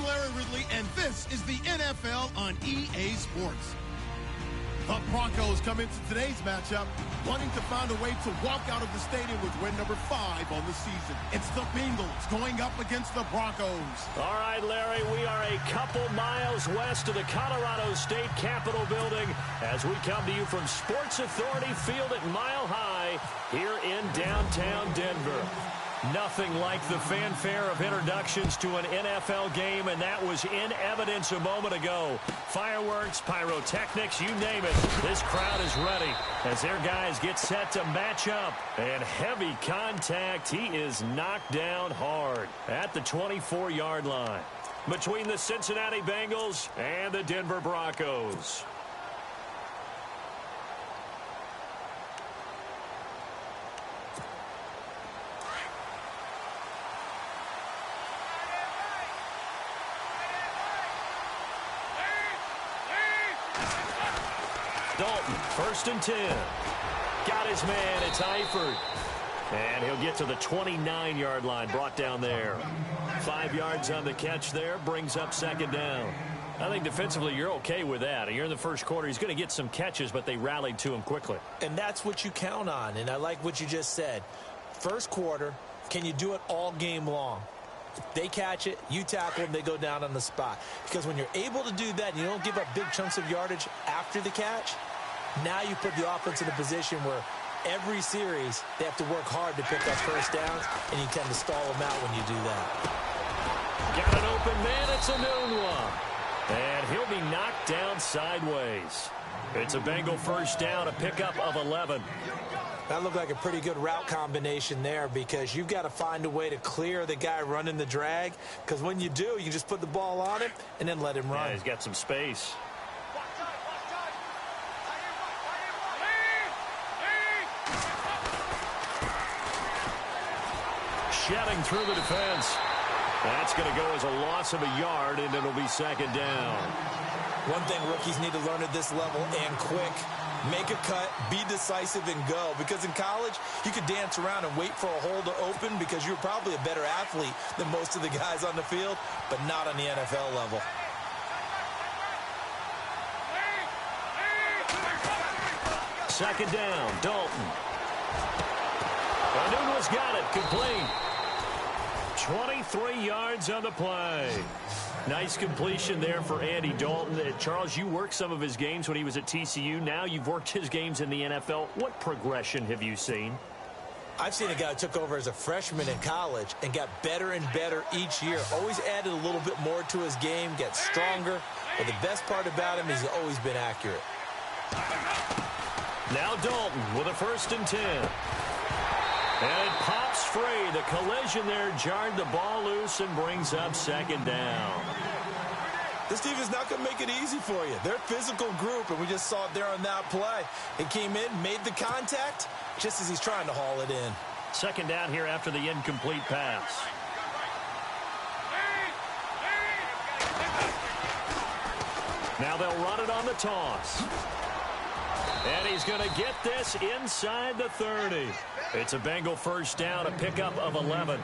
Larry Ridley, and this is the NFL on EA Sports. The Broncos come into today's matchup wanting to find a way to walk out of the stadium with win number 5 on the season. It's the Bengals going up against the Broncos. All right, Larry, we are a couple miles west of the Colorado State Capitol building as we come to you from Sports Authority Field at Mile High here in downtown Denver. Nothing like the fanfare of introductions to an NFL game, and that was in evidence a moment ago. Fireworks, pyrotechnics, you name it. This crowd is ready as their guys get set to match up. And heavy contact. He is knocked down hard at the 24-yard line between the Cincinnati Bengals and the Denver Broncos. Dalton, 1st and 10. Got his man. It's Eifert. And he'll get to the 29-yard line, brought down there. 5 yards on the catch there, brings up 2nd down. I think defensively you're okay with that. You're in the first quarter. He's going to get some catches, but they rallied to him quickly. And that's what you count on, and I like what you just said. First quarter, can you do it all game long? They catch it, you tackle them, they go down on the spot. Because when you're able to do that and you don't give up big chunks of yardage after the catch, now you put the offense in a position where every series they have to work hard to pick up first downs, and you tend to stall them out when you do that. Got an open man, it's a known one. And he'll be knocked down sideways. It's a Bengal first down, a pickup of 11. That looked like a pretty good route combination there because you've got to find a way to clear the guy running the drag, because when you do, you just put the ball on him and then let him run. Yeah, he's got some space. Shedding through the defense. That's going to go as a loss of a yard, and it'll be 2nd down. One thing rookies need to learn at this level, and quick, make a cut, be decisive, and go. Because in college, you could dance around and wait for a hole to open because you're probably a better athlete than most of the guys on the field, but not on the NFL level. Second down, Dalton. Anuno's got it, complete. 23 yards on the play. Nice completion there for Andy Dalton. Charles, you worked some of his games when he was at TCU. Now you've worked his games in the NFL. What progression have you seen? I've seen a guy who took over as a freshman in college and got better and better each year. Always added a little bit more to his game, gets stronger. But the best part about him is he's always been accurate. Now Dalton with a 1st and 10. And it pops free. The collision there jarred the ball loose and brings up 2nd down. This team is not going to make it easy for you. They're a physical group, and we just saw it there on that play. It came in, made the contact, just as he's trying to haul it in. 2nd down here after the incomplete pass. Now they'll run it on the toss. And he's going to get this inside the 30. It's a Bengal first down, a pickup of 11.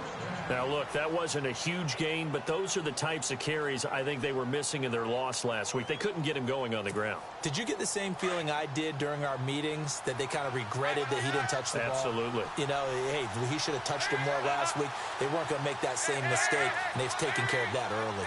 Now, look, that wasn't a huge gain, but those are the types of carries I think they were missing in their loss last week. They couldn't get him going on the ground. Did you get the same feeling I did during our meetings, that they kind of regretted that he didn't touch the ball? Absolutely. You know, hey, he should have touched him more last week. They weren't going to make that same mistake, and they've taken care of that early.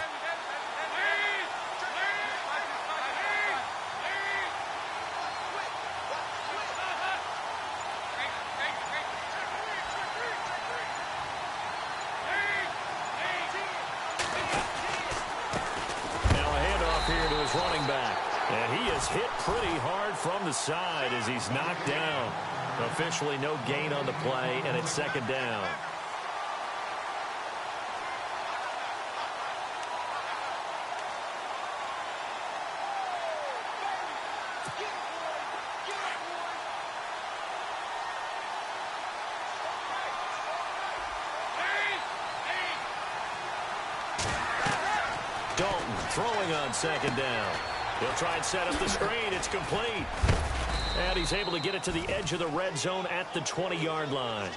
Running back, and he is hit pretty hard from the side as he's knocked down. Officially no gain on the play, and it's 2nd down. Dalton throwing on 2nd down. He'll try and set up the screen. It's complete. And he's able to get it to the edge of the red zone at the 20-yard line.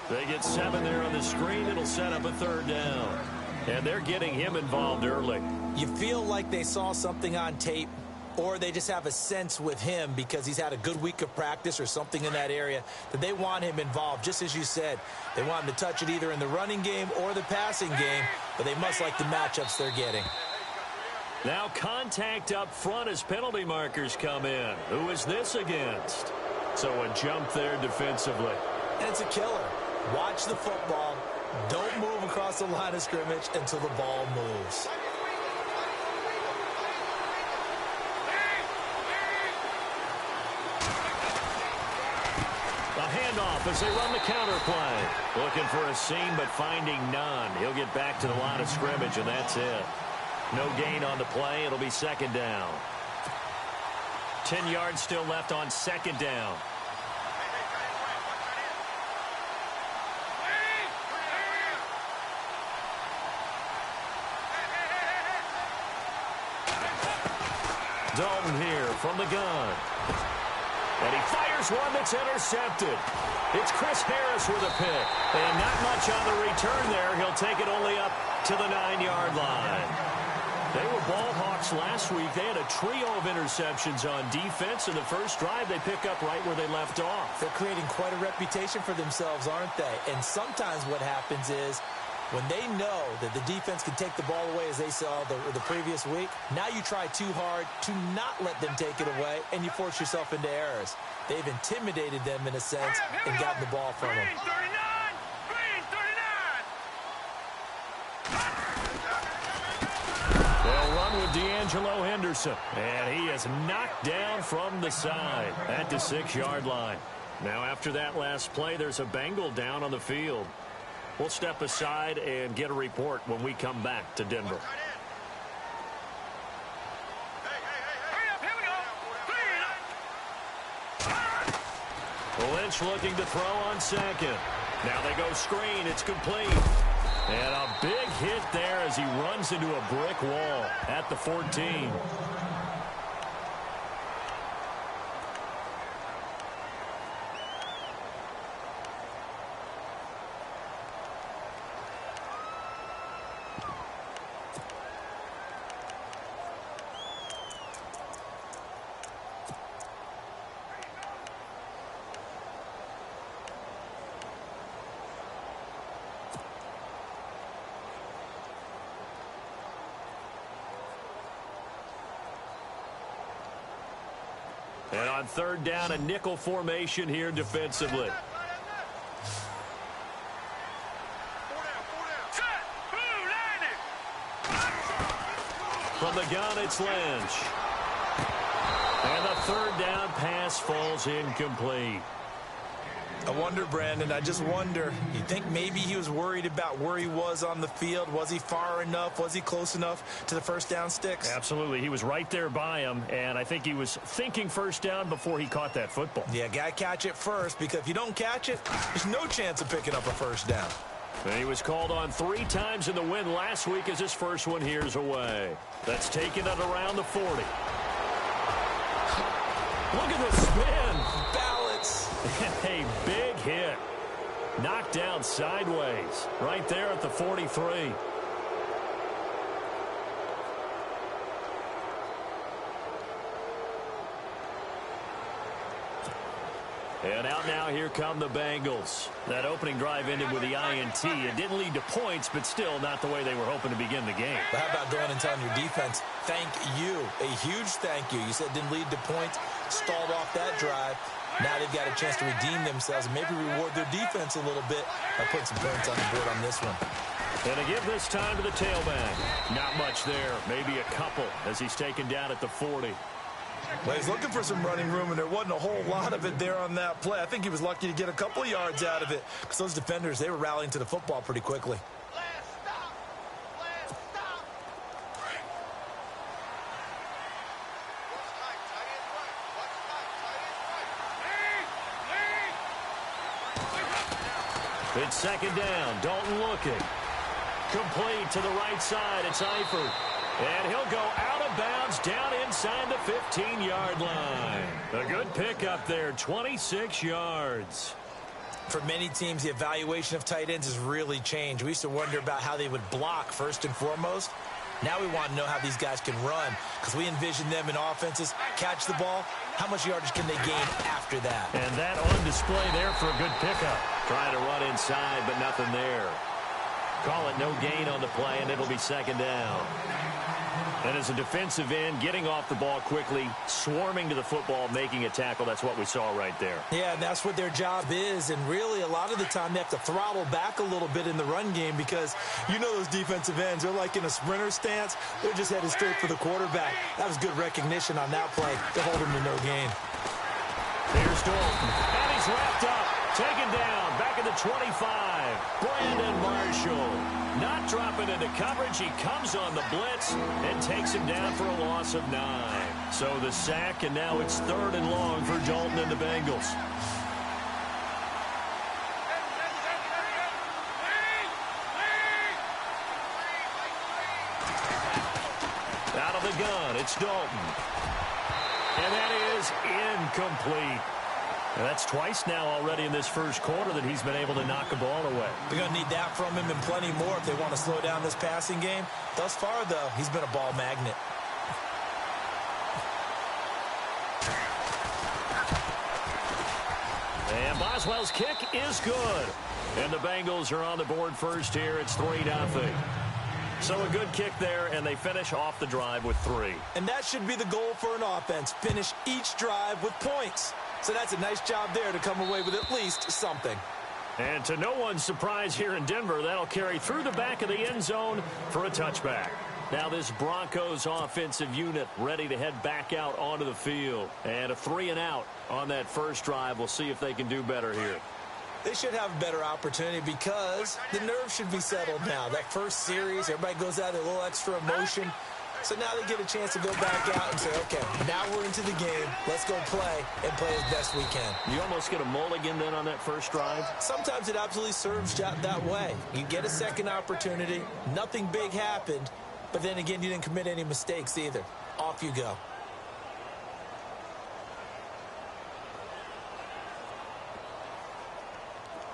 They get 7 there on the screen. It'll set up a 3rd down. And they're getting him involved early. You feel like they saw something on tape, or they just have a sense with him because he's had a good week of practice or something in that area that they want him involved. Just as you said, they want him to touch it either in the running game or the passing game, but they must like the matchups they're getting. Now contact up front as penalty markers come in. Who is this against? So a jump there defensively. And it's a killer. Watch the football. Don't move across the line of scrimmage until the ball moves. A handoff as they run the counter play. Looking for a seam, but finding none. He'll get back to the line of scrimmage, and that's it. No gain on the play. It'll be second down. 10 yards still left on second down. Dalton here from the gun. And he fires one that's intercepted. It's Chris Harris with a pick. And not much on the return there. He'll take it only up to the 9-yard line. They were ball hawks last week. They had a trio of interceptions on defense. In the first drive, they pick up right where they left off. They're creating quite a reputation for themselves, aren't they? And sometimes what happens is when they know that the defense can take the ball away as they saw the previous week, now you try too hard to not let them take it away, and you force yourself into errors. They've intimidated them in a sense and gotten the ball from them. They'll run with D'Angelo Henderson, and he is knocked down from the side at the 6-yard line. Now after that last play, there's a Bengal down on the field. We'll step aside and get a report when we come back to Denver. Lynch looking to throw on second. Now they go screen. It's complete. And a big hit there as he runs into a brick wall at the 14. And on third down, a nickel formation here defensively. From the gun, it's Lynch. And the third down pass falls incomplete. I wonder, Brandon, I just wonder, you think maybe he was worried about where he was on the field? Was he far enough? Was he close enough to the first down sticks? Absolutely. He was right there by him, and I think he was thinking first down before he caught that football. Yeah, got to catch it first, because if you don't catch it, there's no chance of picking up a first down. And he was called on 3 times in the win last week as his first one here's away. That's taken at around the 40. Look at the spin. Balance. A big hit. Knocked down sideways. Right there at the 43. And out now, here come the Bengals. That opening drive ended with the INT. It didn't lead to points, but still not the way they were hoping to begin the game. But how about going and telling your defense, thank you, a huge thank you. You said it didn't lead to points, stalled off that drive. Now they've got a chance to redeem themselves and maybe reward their defense a little bit by putting some points on the board on this one. And to give this time to the tailback. Not much there, maybe a couple as he's taken down at the 40. Well, he's looking for some running room, and there wasn't a whole lot of it there on that play. I think he was lucky to get a couple of yards out of it because those defenders, they were rallying to the football pretty quickly. It's second down. Dalton looking. Complete to the right side. It's Eifert. And he'll go out of bounds down inside the 15-yard line. A good pickup there, 26 yards. For many teams, the evaluation of tight ends has really changed. We used to wonder about how they would block first and foremost. Now we want to know how these guys can run, because we envision them in offenses, catch the ball, how much yardage can they gain after that? And that on display there for a good pickup. Trying to run inside, but nothing there. Call it no gain on the play, and it'll be second down. And as a defensive end, getting off the ball quickly, swarming to the football, making a tackle, that's what we saw right there. Yeah, and that's what their job is. And really, a lot of the time, they have to throttle back a little bit in the run game because you know those defensive ends, they're like in a sprinter stance. They're just headed straight for the quarterback. That was good recognition on that play to hold him to no gain. Here's Dalton, and he's wrapped up, taken down, back at the 25. Brandon Marshall. Not dropping into coverage. He comes on the blitz and takes him down for a loss of 9. So the sack, and now it's 3rd and long for Dalton and the Bengals. Out of the gun, it's Dalton. And that is incomplete. And that's twice now already in this first quarter that he's been able to knock a ball away. They're going to need that from him and plenty more if they want to slow down this passing game. Thus far, though, he's been a ball magnet. And Boswell's kick is good. And the Bengals are on the board first here. It's 3-0. So a good kick there, and they finish off the drive with 3. And that should be the goal for an offense. Finish each drive with points. So that's a nice job there to come away with at least something. And to no one's surprise here in Denver, that'll carry through the back of the end zone for a touchback. Now this Broncos offensive unit ready to head back out onto the field. And a 3-and-out on that first drive. We'll see if they can do better here. They should have a better opportunity because the nerves should be settled now. That first series, everybody goes out with a little extra emotion. So now they get a chance to go back out and say, okay, now we're into the game. Let's go play and play as best we can. You almost get a mulligan then on that first drive? Sometimes it absolutely serves that way. You get a second opportunity. Nothing big happened. But then again, you didn't commit any mistakes either. Off you go.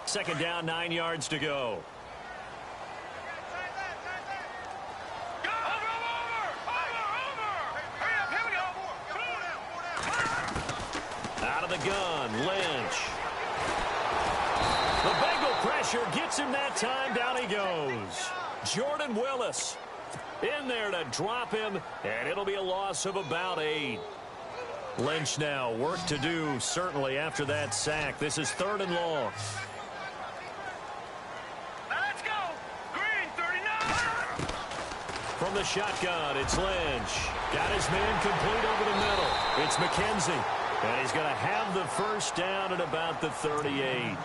Second down, 9 yards to go. Out of the gun, Lynch. The Bengal pressure gets him that time. Down he goes. Jordan Willis in there to drop him, and it'll be a loss of about 8. Lynch now, work to do, certainly, after that sack. This is 3rd and long. Let's go. Green, 39. From the shotgun, it's Lynch. Got his man complete over the middle. It's McKenzie. And he's going to have the first down at about the 38.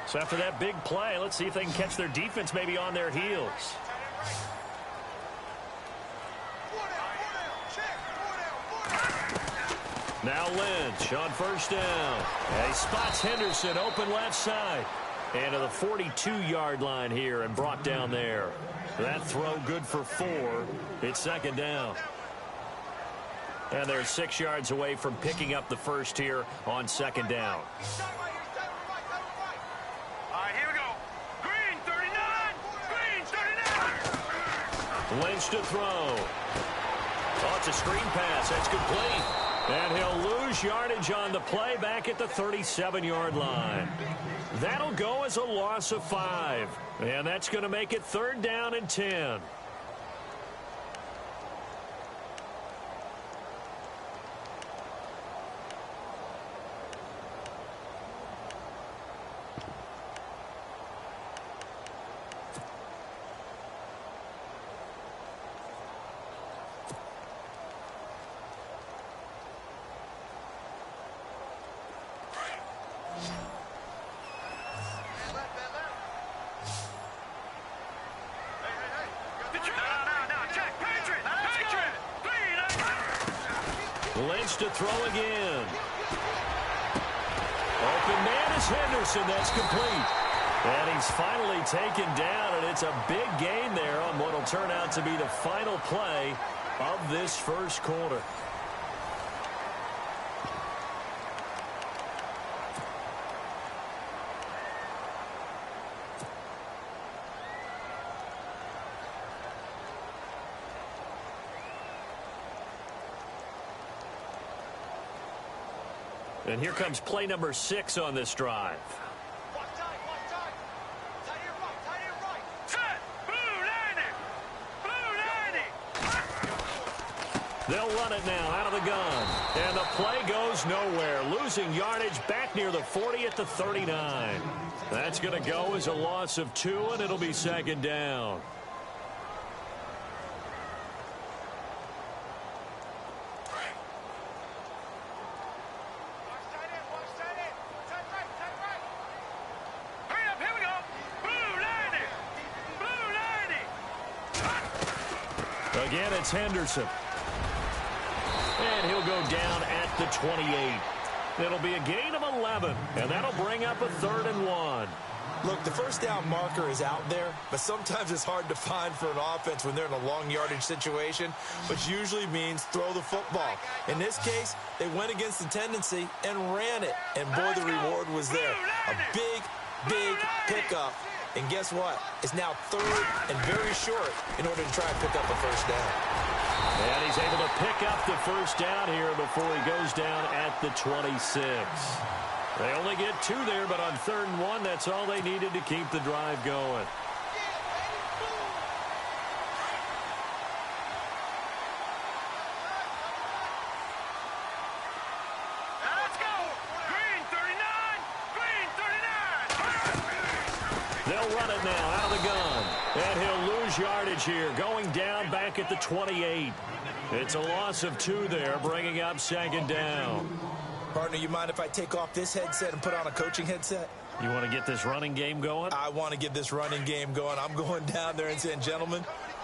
So after that big play, let's see if they can catch their defense maybe on their heels. Now Lynch on first down. And he spots Henderson open left side. And to the 42-yard line here and brought down there. That throw good for 4. It's second down. And they're 6 yards away from picking up the first here on second down. All right, here we go. Green, 39. Green, 39. Lynch to throw. Oh, it's a screen pass. That's complete. And he'll lose yardage on the play back at the 37-yard line. That'll go as a loss of 5. And that's going to make it 3rd down and 10. Lynch to throw again. Open man is Henderson. That's complete. And he's finally taken down, and it's a big gain there on what will turn out to be the final play of this first quarter. And here comes play number 6 on this drive. They'll run it now out of the gun. And the play goes nowhere. Losing yardage back near the 40 at the 39. That's going to go as a loss of 2, and it'll be second down. Again, it's Henderson. And he'll go down at the 28. It'll be a gain of 11, and that'll bring up a 3rd and 1. Look, the first down marker is out there, but sometimes it's hard to find for an offense when they're in a long yardage situation, which usually means throw the football. In this case, they went against the tendency and ran it, and boy, the reward was there. A big pickup. And guess what? It's now 3rd and very short in order to try and pick up a first down. And he's able to pick up the first down here before he goes down at the 26. They only get 2 there, but on 3rd and 1, that's all they needed to keep the drive going. They'll run it now out of the gun. And he'll lose yardage here, going down back at the 28. It's a loss of 2 there, bringing up second down. Partner, you mind if I take off this headset and put on a coaching headset? You want to get this running game going? I want to get this running game going. I'm going down there and saying, gentlemen,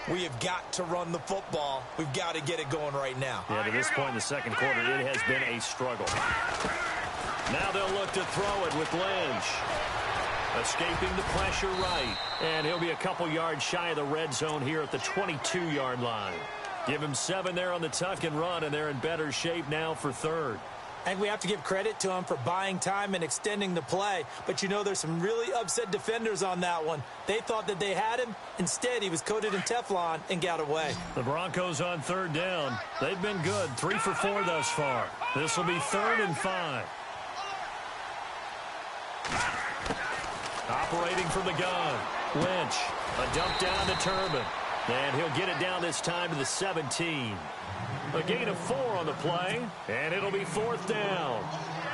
we have got to run the football. We've got to get it going right now. Yeah, to this point in the second quarter, it has been a struggle. Now they'll look to throw it with Lynch. Escaping the pressure right. And he'll be a couple yards shy of the red zone here at the 22-yard line. Give him 7 there on the tuck and run, and they're in better shape now for 3rd. And we have to give credit to him for buying time and extending the play. But, you know, there's some really upset defenders on that one. They thought that they had him. Instead, he was coated in Teflon and got away. The Broncos on 3rd down. They've been good, 3 for 4 thus far. This will be 3rd and 5. Operating from the gun. Lynch. A dump down to Turbin. And he'll get it down this time to the 17. A gain of 4 on the play. And it'll be 4th down.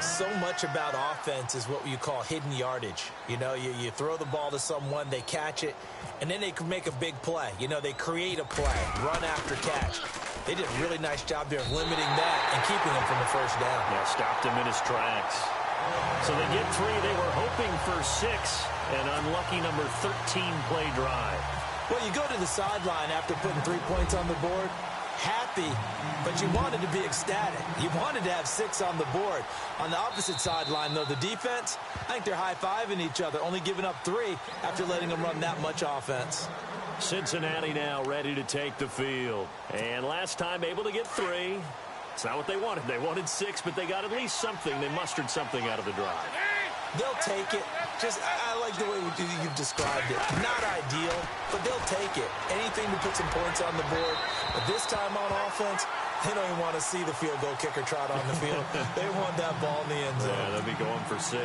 So much about offense is what you call hidden yardage. You know, you throw the ball to someone, they catch it, and then they can make a big play. You know, they create a play, run after catch. They did a really nice job there of limiting that and keeping him from the first down. Yeah, stopped him in his tracks. So they get 3. They were hoping for 6. An unlucky number 13 play drive. Well, you go to the sideline after putting 3 points on the board, happy, but you wanted to be ecstatic. You wanted to have 6 on the board. On the opposite sideline, though, the defense, I think they're high-fiving each other, only giving up 3 after letting them run that much offense. Cincinnati now ready to take the field. And last time able to get 3. It's not what they wanted. They wanted 6, but they got at least something. They mustered something out of the drive. They'll take it. Just, I like the way you've described it. Not ideal, but they'll take it. Anything to put some points on the board. But this time on offense, they don't even want to see the field goal kicker trot on the field. They want that ball in the end zone. Yeah, they'll be going for 6.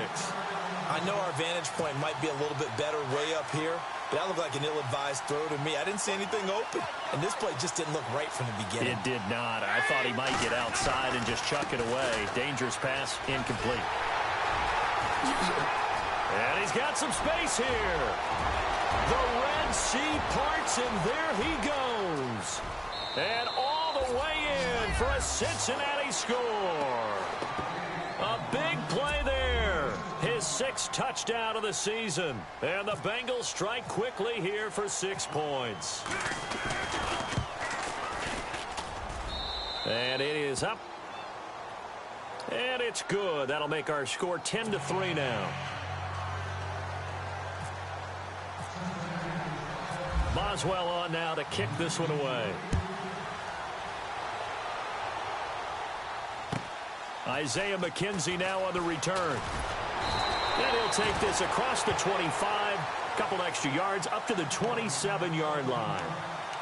I know our vantage point might be a little bit better way up here, but that looked like an ill-advised throw to me. I didn't see anything open, and this play just didn't look right from the beginning. It did not. I thought he might get outside and just chuck it away. Dangerous pass, incomplete. And he's got some space here. The Red Sea parts, and there he goes. And all the way in for a Cincinnati score. A big play there. His 6th touchdown of the season. And the Bengals strike quickly here for 6 points. And it is up. And it's good. That'll make our score 10-3 now. Boswell on now to kick this one away. Isaiah McKenzie now on the return. And he'll take this across the 25, couple extra yards, up to the 27-yard line.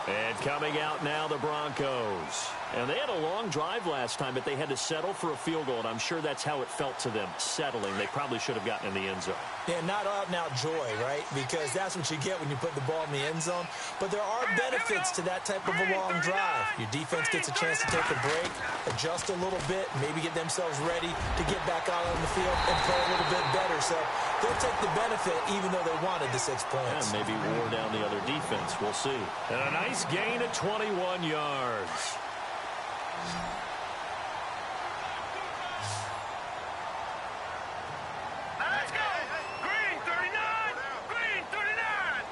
And coming out now, the Broncos. And they had a long drive last time, but they had to settle for a field goal, and I'm sure that's how it felt to them, settling. They probably should have gotten in the end zone. Yeah, not out-and-out joy, right? Because that's what you get when you put the ball in the end zone. But there are benefits to that type of a long drive. Your defense gets a chance to take a break, adjust a little bit, maybe get themselves ready to get back out on the field and play a little bit better. So they'll take the benefit even though they wanted the 6 points. And maybe wore down the other defense. We'll see. And a nice gain of 21 yards. Let's go! Green 39! Green 39!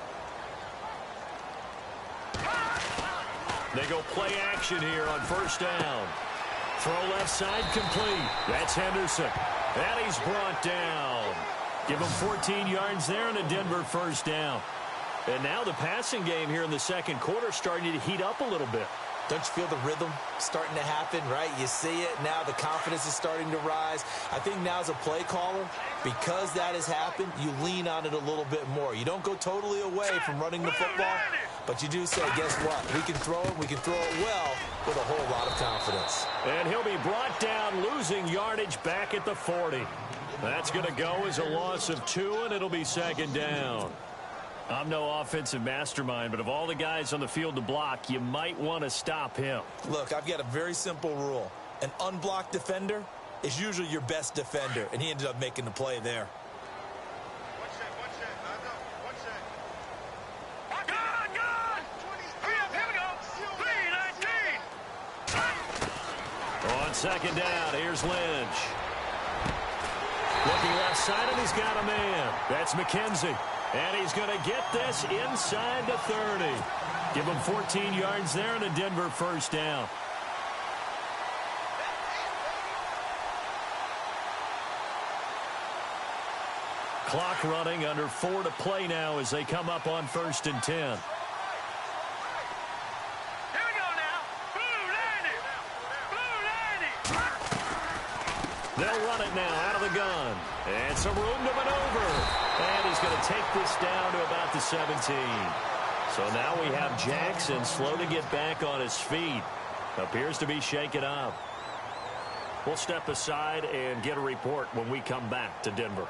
They go play action here on first down. Throw left side complete. That's Henderson. And he's brought down. Give him 14 yards there and a Denver first down. And now the passing game here in the second quarter starting to heat up a little bit. Don't you feel the rhythm starting to happen, right? You see it now. The confidence is starting to rise. I think now as a play caller, because that has happened, you lean on it a little bit more. You don't go totally away from running the football, but you do say, guess what? We can throw it. We can throw it well with a whole lot of confidence. And he'll be brought down, losing yardage back at the 40. That's going to go as a loss of 2, and it'll be second down. I'm no offensive mastermind, but of all the guys on the field to block, you might want to stop him. Look, I've got a very simple rule. An unblocked defender is usually your best defender, and he ended up making the play there. On second down, here's Lynch. Looking left side, and he's got a man. That's McKenzie. And he's going to get this inside the 30. Give him 14 yards there and a Denver first down. Clock running, under 4 to play now as they come up on 1st and 10. Here we go now. Blue 90. Blue 90. They'll run it now out of the gun. And some room to maneuver. And he's going to take this down to about the 17. So now we have Jackson slow to get back on his feet. Appears to be shaken up. We'll step aside and get a report when we come back to Denver.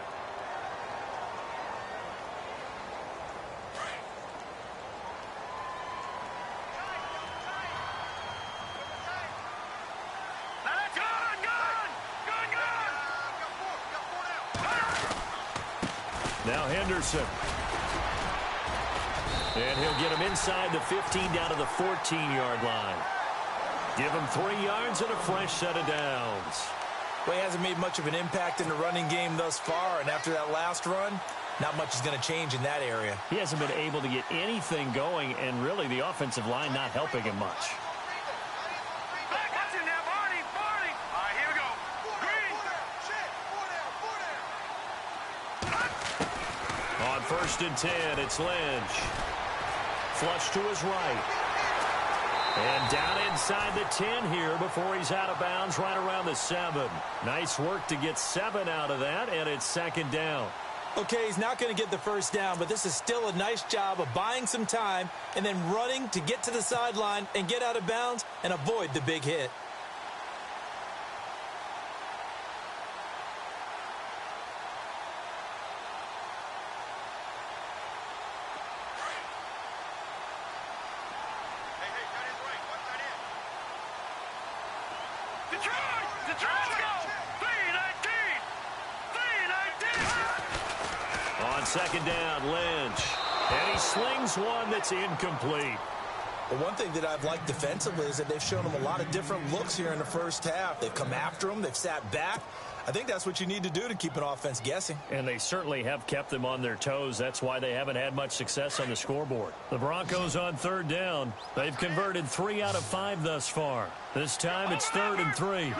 Now Henderson. And he'll get him inside the 15 down to the 14-yard line. Give him 3 yards and a fresh set of downs. Well, he hasn't made much of an impact in the running game thus far, and after that last run, not much is going to change in that area. He hasn't been able to get anything going, and really the offensive line not helping him much. On 1st and 10, it's Lynch. Flush to his right. And down inside the 10 here before he's out of bounds right around the 7. Nice work to get 7 out of that, and it's second down. Okay, he's not going to get the first down, but this is still a nice job of buying some time and then running to get to the sideline and get out of bounds and avoid the big hit. Second down, Lynch. And he slings one that's incomplete. Well, one thing that I've liked defensively is that they've shown him a lot of different looks here in the first half. They've come after him. They've sat back. I think that's what you need to do to keep an offense guessing. And they certainly have kept them on their toes. That's why they haven't had much success on the scoreboard. The Broncos on 3rd down. They've converted 3 out of 5 thus far. This time it's 3rd and 3.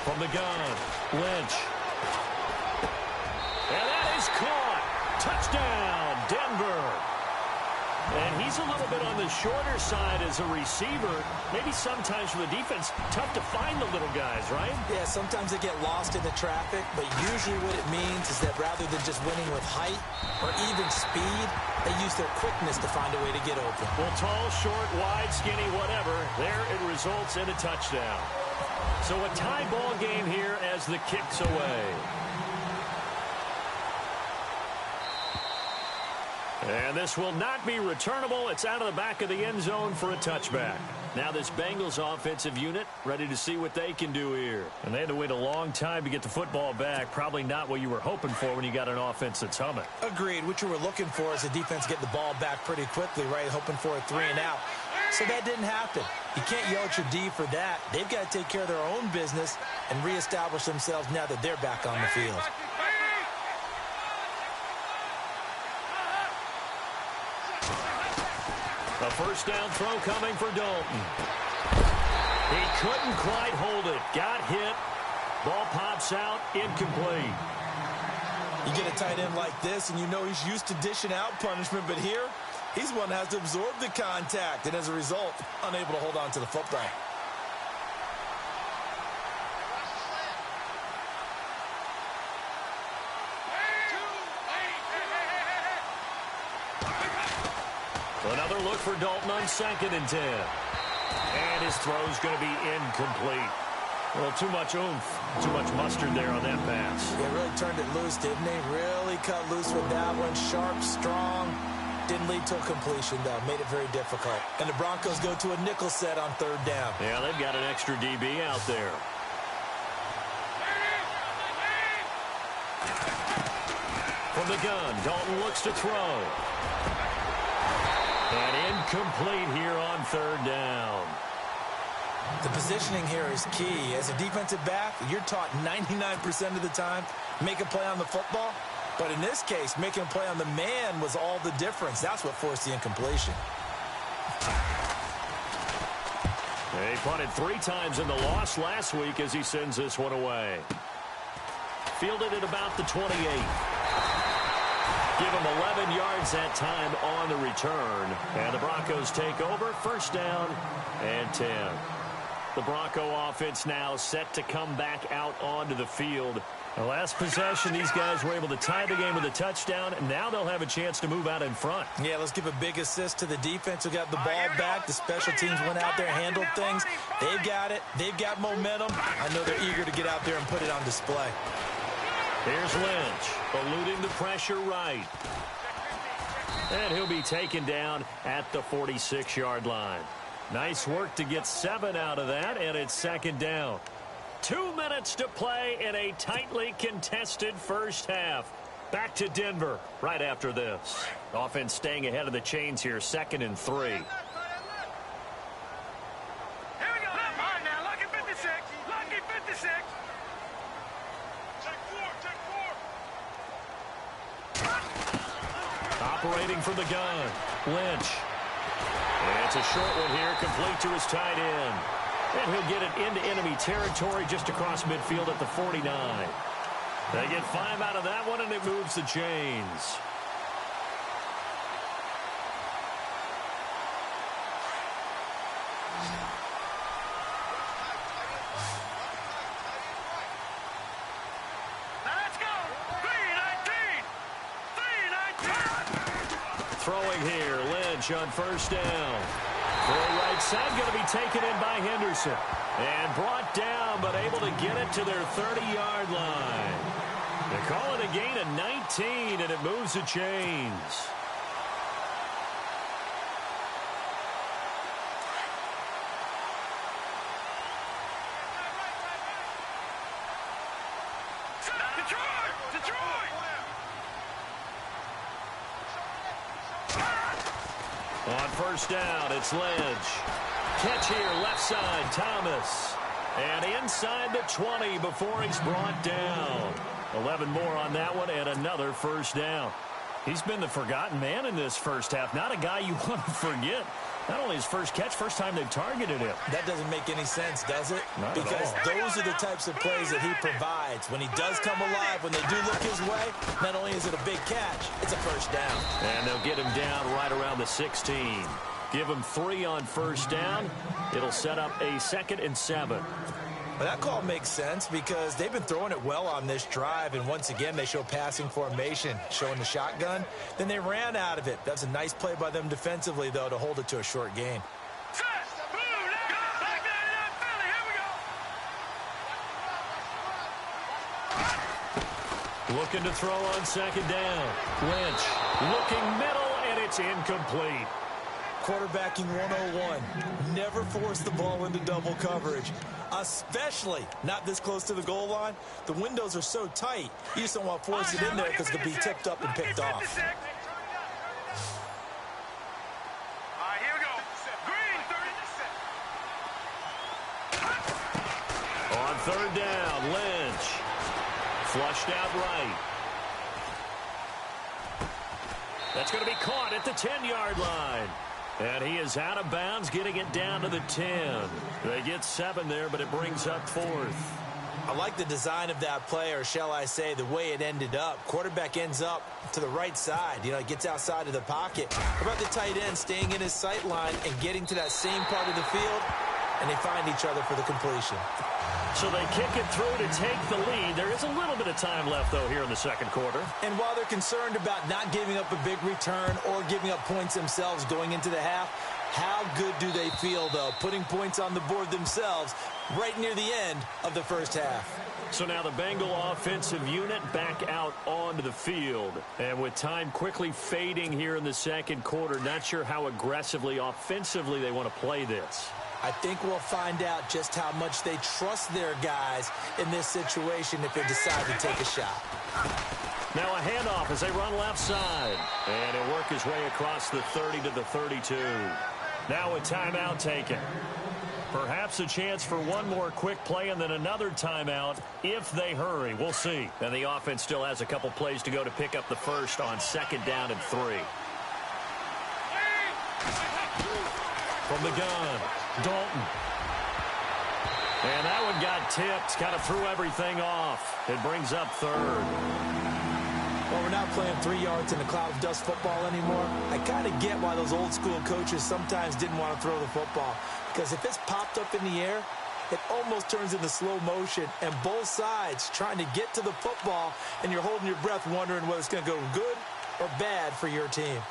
From the gun, Lynch. And that is caught. Touchdown, Denver. And he's a little bit on the shorter side as a receiver. Maybe sometimes for the defense, tough to find the little guys, right? Yeah, sometimes they get lost in the traffic, but usually what it means is that rather than just winning with height or even speed, they use their quickness to find a way to get open. Well, tall, short, wide, skinny, whatever, there it results in a touchdown. So a tie ball game here as the kick's away. And this will not be returnable. It's out of the back of the end zone for a touchback. Now this Bengals offensive unit ready to see what they can do here. And they had to wait a long time to get the football back. Probably not what you were hoping for when you got an offense that's humming. Agreed. What you were looking for is the defense get the ball back pretty quickly, right? Hoping for a 3 and out. So that didn't happen. You can't yell at your D for that. They've got to take care of their own business and reestablish themselves now that they're back on the field. A first down throw coming for Dalton. He couldn't quite hold it. Got hit. Ball pops out. Incomplete. You get a tight end like this, and you know he's used to dishing out punishment, but here, he's one that has to absorb the contact, and as a result, unable to hold on to the football. Another look for Dalton on 2nd and 10. And his throw's going to be incomplete. Well, too much oomph, too much mustard there on that pass. They really turned it loose, didn't they? Really cut loose with that one. Sharp, strong. Didn't lead to a completion, though. Made it very difficult. And the Broncos go to a nickel set on 3rd down. Yeah, they've got an extra DB out there. From the gun, Dalton looks to throw. And incomplete here on 3rd down. The positioning here is key. As a defensive back, you're taught 99% of the time, make a play on the football. But in this case, making a play on the man was all the difference. That's what forced the incompletion. He punted 3 times in the loss last week as he sends this one away. Fielded at about the 28. Give him 11 yards that time on the return. And the Broncos take over. First down and 10. The Bronco offense now set to come back out onto the field. The last possession, these guys were able to tie the game with a touchdown, and now they'll have a chance to move out in front. Yeah, let's give a big assist to the defense who got the ball back. The special teams went out there, handled things. They've got it. They've got momentum. I know they're eager to get out there and put it on display. Here's Lynch, eluding the pressure right. And he'll be taken down at the 46-yard line. Nice work to get 7 out of that, and it's 2nd down. 2 minutes to play in a tightly contested first half. Back to Denver right after this. Offense staying ahead of the chains here, 2nd and 3. Here we go. All right, now, lucky 56. Lucky 56. Operating from the gun, Lynch. And it's a short one here, complete to his tight end. And he'll get it into enemy territory just across midfield at the 49. They get 5 out of that one, and it moves the chains. Let's go. 3-19. 3-19. Throwing here, Lynch on first down. Full right side going to be taken in by Henderson. And brought down, but able to get it to their 30-yard line. They call it a gain of 19, and it moves the chains. Detroit! Detroit! On first down, it's Lynch. Catch here, left side, Thomas. And inside the 20 before he's brought down. 11 more on that one and another first down. He's been the forgotten man in this first half. Not a guy you want to forget. Not only his first catch, first time they've targeted him. That doesn't make any sense, does it? Not because at all. those are the types of plays that he provides. When he does come alive, when they do look his way, not only is it a big catch, it's a first down. And they'll get him down right around the 16. Give him 3 on first down. It'll set up a 2nd and 7. Well, that call makes sense because they've been throwing it well on this drive, and once again they show passing formation, showing the shotgun. Then they ran out of it. That was a nice play by them defensively, though, to hold it to a short gain. Looking to throw on 2nd down. Lynch looking middle, and it's incomplete. Quarterbacking 101. Never force the ball into double coverage, especially not this close to the goal line. The windows are so tight, you just don't want to force it in there because it could be tipped up and picked off. Here we go. Green, 30. On 3rd down, Lynch. Flushed out right. That's going to be caught at the 10-yard line. And he is out of bounds, getting it down to the 10. They get 7 there, but it brings up 4th. I like the design of that play, or shall I say the way it ended up. Quarterback ends up to the right side. You know, he gets outside of the pocket. How about the tight end staying in his sight line and getting to that same part of the field, and they find each other for the completion. So they kick it through to take the lead. There is a little bit of time left, though, here in the 2nd quarter. And while they're concerned about not giving up a big return or giving up points themselves going into the half, how good do they feel, though, putting points on the board themselves right near the end of the first half? So now the Bengal offensive unit back out onto the field. And with time quickly fading here in the 2nd quarter, not sure how aggressively, offensively they want to play this. I think we'll find out just how much they trust their guys in this situation if they decide to take a shot. Now a handoff as they run left side. And he'll work his way across the 30 to the 32. Now a timeout taken. Perhaps a chance for one more quick play and then another timeout if they hurry. We'll see. And the offense still has a couple plays to go to pick up the first on 2nd down and 3. From the gun, Dalton. And that one got tipped, kind of threw everything off. It brings up 3rd. Well, we're not playing 3 yards in a cloud of dust football anymore. I kind of get why those old school coaches sometimes didn't want to throw the football. Because if it's popped up in the air, it almost turns into slow motion. And both sides trying to get to the football, and you're holding your breath wondering whether it's going to go good or bad for your team.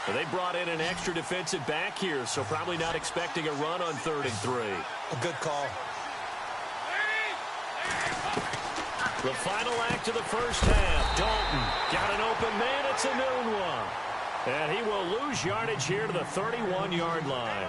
Well, they brought in an extra defensive back here, so probably not expecting a run on 3rd and 3. A good call. The final act of the first half. Dalton got an open man. It's a noon one. And he will lose yardage here to the 31-yard line.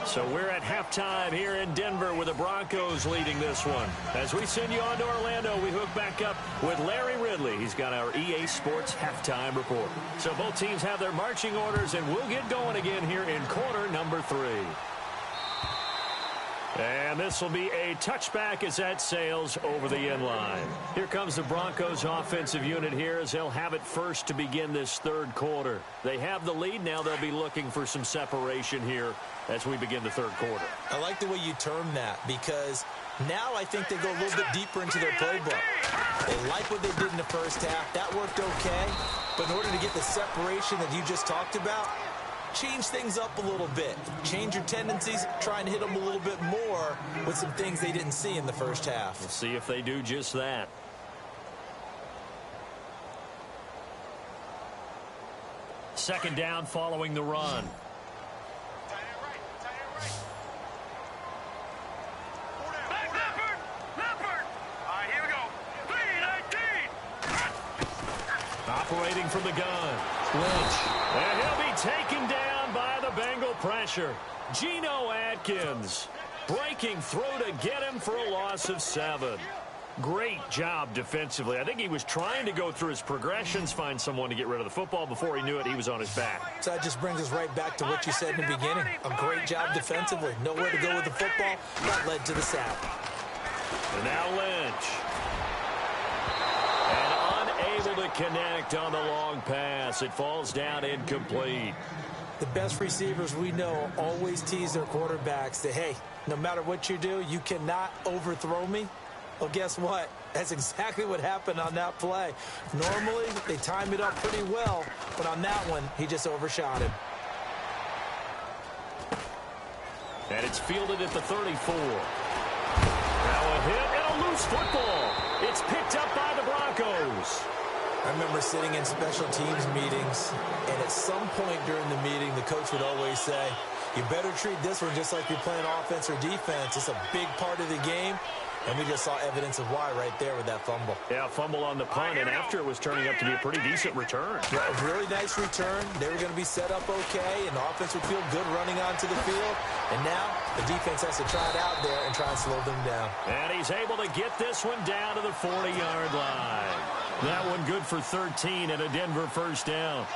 So we're at halftime here in Denver with the Broncos leading this one. As we send you on to Orlando, we hook back up with Larry Ridley. He's got our EA Sports halftime report. So both teams have their marching orders, and we'll get going again here in quarter number 3. And this will be a touchback as that sails over the end line. Here comes the Broncos offensive unit here as they'll have it first to begin this 3rd quarter. They have the lead. Now they'll be looking for some separation here as we begin the 3rd quarter. I like the way you term that because now I think they go a little bit deeper into their playbook. They like what they did in the first half. That worked okay. But in order to get the separation that you just talked about, change things up a little bit. Change your tendencies. Try and hit them a little bit more with some things they didn't see in the first half. We'll see if they do just that. Second down following the run. Here we go. 3-19. Operating from the gun. Lynch. And he'll be taken down by the Bengal pressure. Geno Atkins breaking through to get him for a loss of 7. Great job defensively. I think he was trying to go through his progressions, find someone to get rid of the football. Before he knew it, he was on his back. So that just brings us right back to what you said in the beginning. A great job defensively. Nowhere to go with the football. That led to the sack. And now Lynch. And to connect on the long pass. It falls down incomplete. The best receivers we know always tease their quarterbacks that, hey, no matter what you do, you cannot overthrow me. Well, guess what? That's exactly what happened on that play. Normally, they time it up pretty well, but on that one, he just overshot him. And it's fielded at the 34. Now a hit and a loose football. It's picked up by the Broncos. I remember sitting in special teams meetings, and at some point during the meeting, the coach would always say, you better treat this one just like you're playing offense or defense. It's a big part of the game. And we just saw evidence of why right there with that fumble. Yeah, fumble on the punt, and after it was turning up to be a pretty decent return. Yeah, a really nice return. They were going to be set up okay, and the offense would feel good running onto the field. And now the defense has to try it out there and try and slow them down. And he's able to get this one down to the 40-yard line. That one good for 13 and a Denver first down.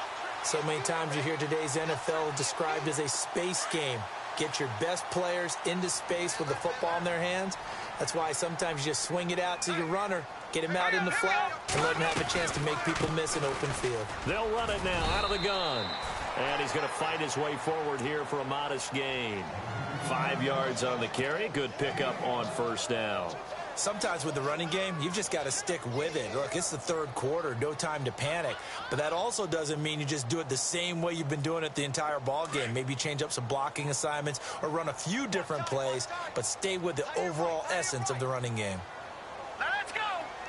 So many times you hear today's NFL described as a space game. Get your best players into space with the football in their hands. That's why sometimes you just swing it out to your runner, get him out in the flat, and let him have a chance to make people miss an open field. They'll run it now out of the gun. And he's going to fight his way forward here for a modest gain. 5 yards on the carry. Good pickup on first down. Sometimes with the running game, you've just got to stick with it. Look, it's the third quarter, no time to panic. But that also doesn't mean you just do it the same way you've been doing it the entire ball game. Maybe change up some blocking assignments or run a few different plays, but stay with the overall essence of the running game. Let's go!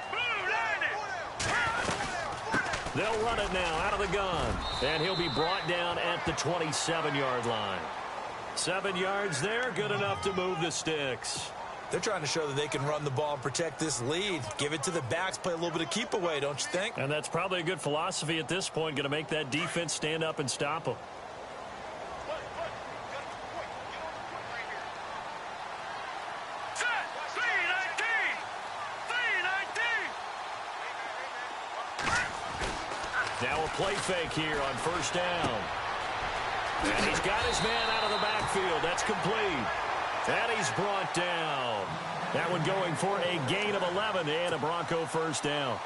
Blue landed! They'll run it now out of the gun. And he'll be brought down at the 27-yard line. 7 yards there, good enough to move the sticks. They're trying to show that they can run the ball and protect this lead. Give it to the backs, play a little bit of keep away, don't you think? And that's probably a good philosophy at this point, going to make that defense stand up and stop them. Set! 319! 319! Now a play fake here on first down. And he's got his man out of the backfield. That's complete. And he's brought down. That one going for a gain of 11 and a Bronco first down.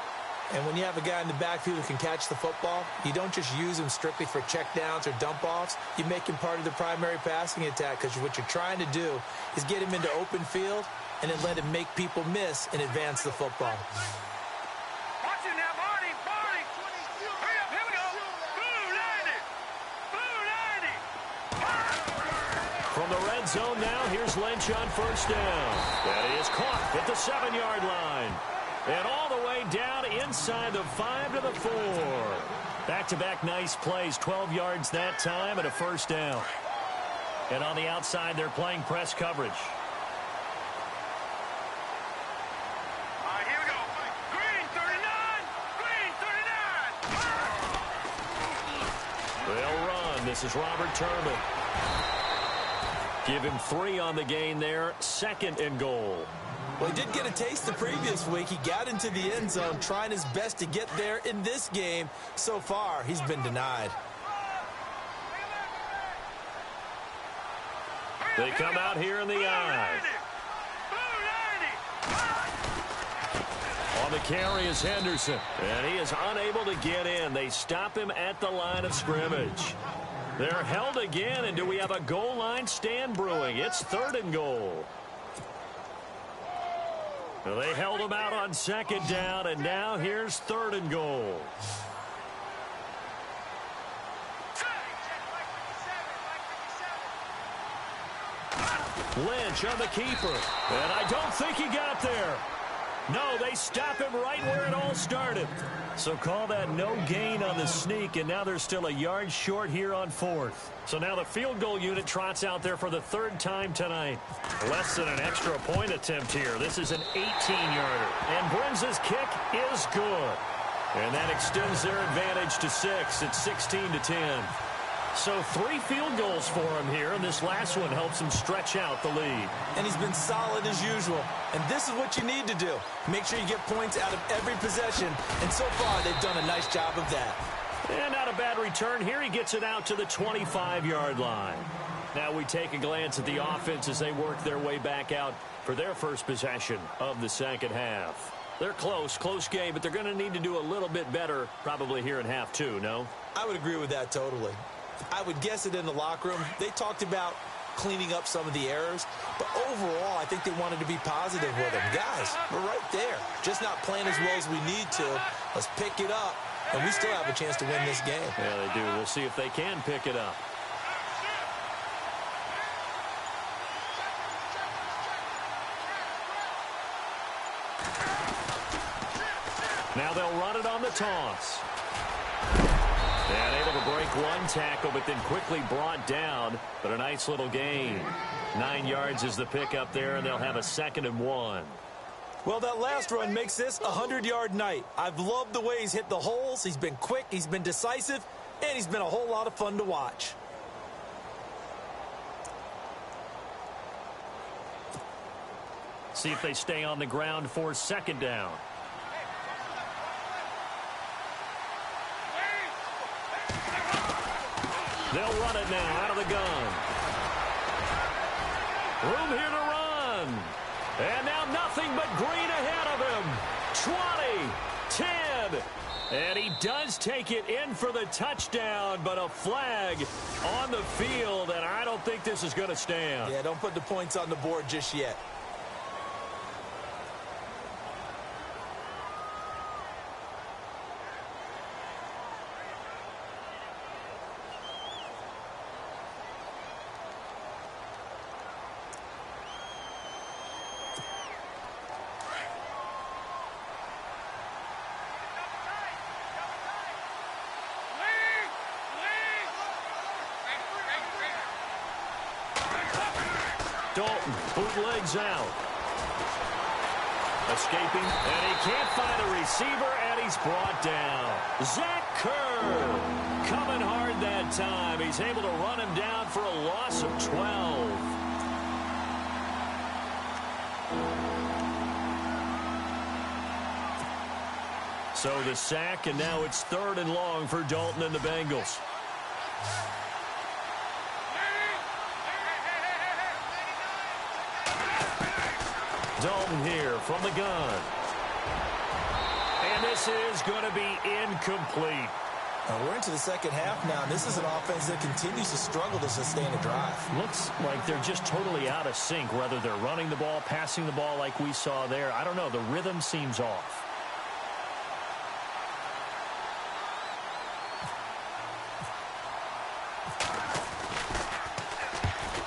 And when you have a guy in the backfield who can catch the football, you don't just use him strictly for checkdowns or dump-offs. You make him part of the primary passing attack because what you're trying to do is get him into open field and then let him make people miss and advance the football. Watch it now, Barney! Barney! Hurry up, here we go! Blue landed! Blue landed! From the red zone now, here's Lynch on first down. That is caught at the 7-yard line. And all the way down inside the 5 to the 4. Back-to-back nice plays, 12 yards that time and a first down. And on the outside, they're playing press coverage. All right, here we go. Green 39! Green 39! They'll run. This is Robert Turbin. Give him 3 on the gain there. 2nd and goal. Well, he did get a taste the previous week. He got into the end zone, trying his best to get there in this game. So far, he's been denied. They come out here in the eye. On the carry is Henderson. And he is unable to get in. They stop him at the line of scrimmage. They're held again, and do we have a goal line stand brewing? It's 3rd and goal. Well, they held him out on 2nd down, and now here's 3rd and goal. Lynch on the keeper, and I don't think he got there. No, they stop him right where it all started. So call that no gain on the sneak, and now they're still a yard short here on 4th. So now the field goal unit trots out there for the 3rd time tonight. Less than an extra point attempt here. This is an 18-yarder. And Brenz's kick is good. And that extends their advantage to 6. It's 16-10. So 3 field goals for him here, and this last one helps him stretch out the lead. And he's been solid as usual. And this is what you need to do. Make sure you get points out of every possession. And so far, they've done a nice job of that. And not a bad return here. He gets it out to the 25-yard line. Now we take a glance at the offense as they work their way back out for their first possession of the second half. They're close game, but they're going to need to do a little bit better probably here in half two, no? I would agree with that totally. I would guess it in the locker room. They talked about cleaning up some of the errors, but overall, I think they wanted to be positive with them. Guys, we're right there. Just not playing as well as we need to. Let's pick it up, and we still have a chance to win this game. Yeah, they do. We'll see if they can pick it up. Now they'll run it on the toss. And able to break one tackle, but then quickly brought down. But a nice little gain. 9 yards is the pickup there, and they'll have a 2nd and 1. Well, that last run makes this a 100-yard night. I've loved the way he's hit the holes. He's been quick, he's been decisive, and he's been a whole lot of fun to watch. See if they stay on the ground for 2nd down. They'll run it now out of the gun. Room here to run. And now nothing but green ahead of him. 20, 10. And he does take it in for the touchdown, but a flag on the field, and I don't think this is going to stand. Yeah, don't put the points on the board just yet. Dalton bootlegs out. Escaping, and he can't find a receiver, and he's brought down. Zach Kerr coming hard that time. He's able to run him down for a loss of 12. So the sack, and now it's 3rd and long for Dalton and the Bengals. Dalton here from the gun. And this is going to be incomplete. We're into the second half now, and this is an offense that continues to struggle to sustain a drive. Looks like they're just totally out of sync, whether they're running the ball, passing the ball like we saw there. I don't know. The rhythm seems off.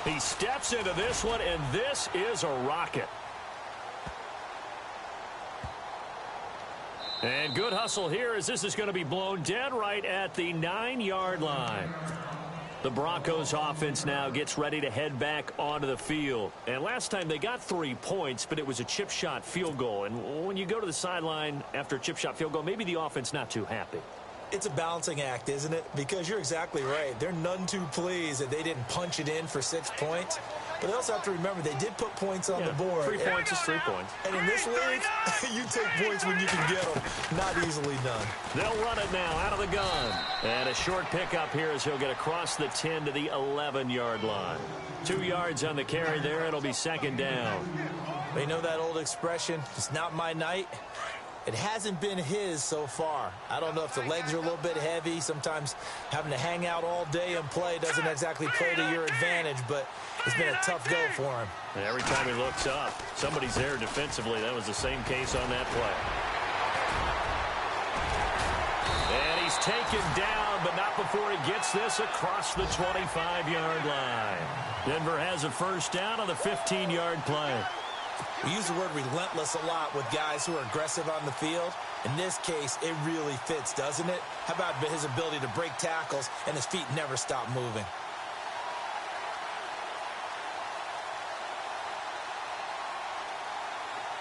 He steps into this one, and this is a rocket. And good hustle here as this is going to be blown dead right at the 9-yard line. The Broncos offense now gets ready to head back onto the field. And last time they got 3 points, but it was a chip shot field goal. And when you go to the sideline after a chip shot field goal, maybe the offense not too happy. It's a balancing act, isn't it? Because you're exactly right. They're none too pleased that they didn't punch it in for 6 points. But they also have to remember they did put points on the board. 3 points is 3 points. And in this league, you take points when you can get them. Not easily done. They'll run it now out of the gun. And a short pickup here as he'll get across the 10 to the 11-yard line. 2 yards on the carry there. It'll be 2nd down. You know that old expression, it's not my night? It hasn't been his so far. I don't know if the legs are a little bit heavy. Sometimes having to hang out all day and play doesn't exactly play to your advantage, but it's been a tough go for him. And every time he looks up, somebody's there defensively. That was the same case on that play. And he's taken down, but not before he gets this across the 25-yard line. Denver has a 1st down on the 15-yard play. We use the word relentless a lot with guys who are aggressive on the field. In this case, it really fits, doesn't it? How about his ability to break tackles and his feet never stop moving?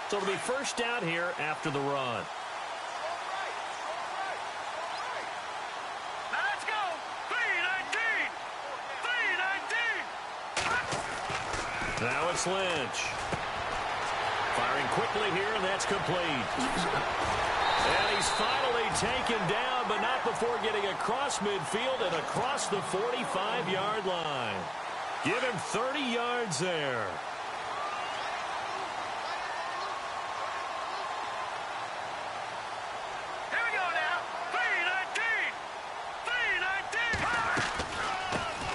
So it'll be 1st down here after the run. Now let's go. 3-19. Now it's Lynch. Firing quickly here, and that's complete. And he's finally taken down, but not before getting across midfield and across the 45-yard line. Give him 30 yards there.